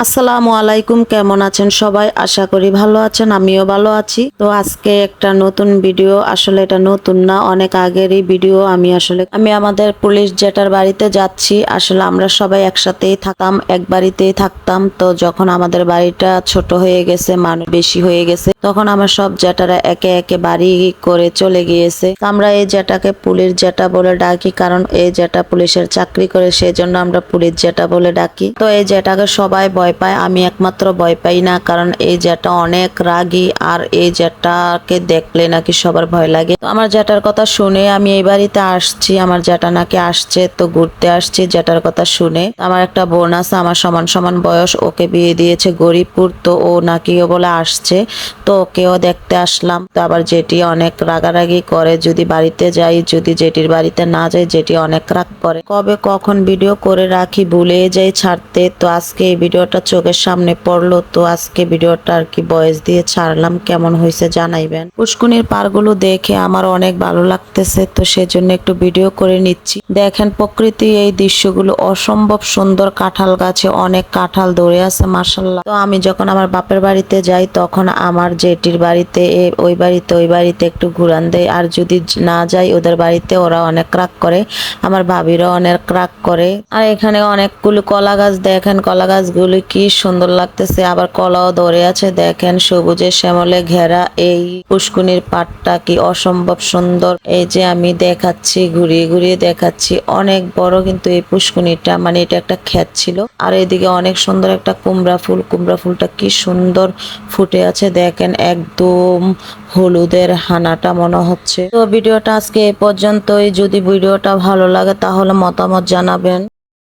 আসসালামু আলাইকুম, কেমন আছেন সবাই? আশা করি ভালো আছেন, আমিও ভালো আছি। তো আজকে একটা নতুন ভিডিও, আসলে এটা নতুন না, অনেক আগেরই ভিডিও। আমি আমাদের পুলিশ জেটার বাড়িতে যাচ্ছি। আসলে আমরা সবাই একসাথেই থাকতাম, এক বাড়িতেই থাকতাম। তো যখন আমাদের বাড়িটা ছোট হয়ে গেছে, মানুষ বেশি হয়ে গেছে, তখন আমার সব জেটারা একে একে বাড়ি করে চলে গিয়েছে। আমরা এই জেটাকে পুলিশ জেটা বলে ডাকি, কারণ এই জেটা পুলিশের চাকরি করে, সেজন্য আমরা পুলিশ জেটা বলে ডাকি। তো এই জেটাকে সবাই ভয় পায়, আমি একমাত্র ভয় পাই না, কারণ এই জেটা অনেক রাগী, আর এই জেটাকে দেখলে নাকি সবার ভয় লাগে। তো আমার জেটার কথা শুনে আমি এই বাড়িতে আসছি। আমার জেটা নাকি আসছে, তো ঘুরতে আসছি জেটার কথা শুনে। আমার একটা বোন আছে, আমার সমান সমান বয়স, ওকে বিয়ে দিয়েছে গরিবপুর। তো ও নাকি ও বলে আসছে, তো ওকেও দেখতে আসলাম। তো আবার জেঠি অনেক রাগারাগি করে, যদি বাড়িতে যাই, যদি জেঠির বাড়িতে না যাই, জেঠি অনেক রাগ করে। কবে কখন ভিডিও করে রাখি, ভুলে যাই ছাড়তে। তো আজকে এই ভিডিওটা চোখের সামনে পড়লো, তো আজকে ভিডিওটা আর কি ভয়েস দিয়ে ছাড়লাম। কেমন হয়েছে জানাইবেন। পুষ্কুনির পাড়গুলো দেখে আমার অনেক ভালো লাগতেছে, তো সেজন্য একটু ভিডিও করে নিচ্ছি। দেখেন প্রকৃতি, এই দৃশ্যগুলো অসম্ভব সুন্দর। কাঁঠাল গাছে অনেক কাঁঠাল ধরে আছে, মাশাআল্লাহ। তো আমি যখন আমার বাপের বাড়িতে যাই, তখন আমার জেঠির বাড়িতে ওই বাড়িতে একটু ঘুরান দেয়। আর যদি না যাই ওদের বাড়িতে, ওরা অনেক রাগ করে, আমার ভাবিরা অনেক রাগ করে। আর এখানে অনেকগুলো কলা গাছ, দেখেন কলা গাছগুলি কি সুন্দর লাগতেছে। আবার কলাও ধরে আছে, দেখেন সবুজে শ্যামলে ঘেরা এই পুষ্কুনির পাড়টা কি অসম্ভব সুন্দর। এই যে আমি দেখাচ্ছি, ঘুরিয়ে ঘুরিয়ে দেখাচ্ছি, অনেক বড় কিন্তু এই পুষ্কুনিটা, মানে এটা একটা ক্ষেত ছিল। আর এদিকে অনেক সুন্দর একটা কুমড়া ফুলটা কি সুন্দর ফুটে আছে, দেখেন একদম হলুদের হানাটা মনে হচ্ছে। তো ভিডিওটা আজকে এই পর্যন্তই। যদি ভিডিওটা ভালো লাগে তাহলে মতামত জানাবেন।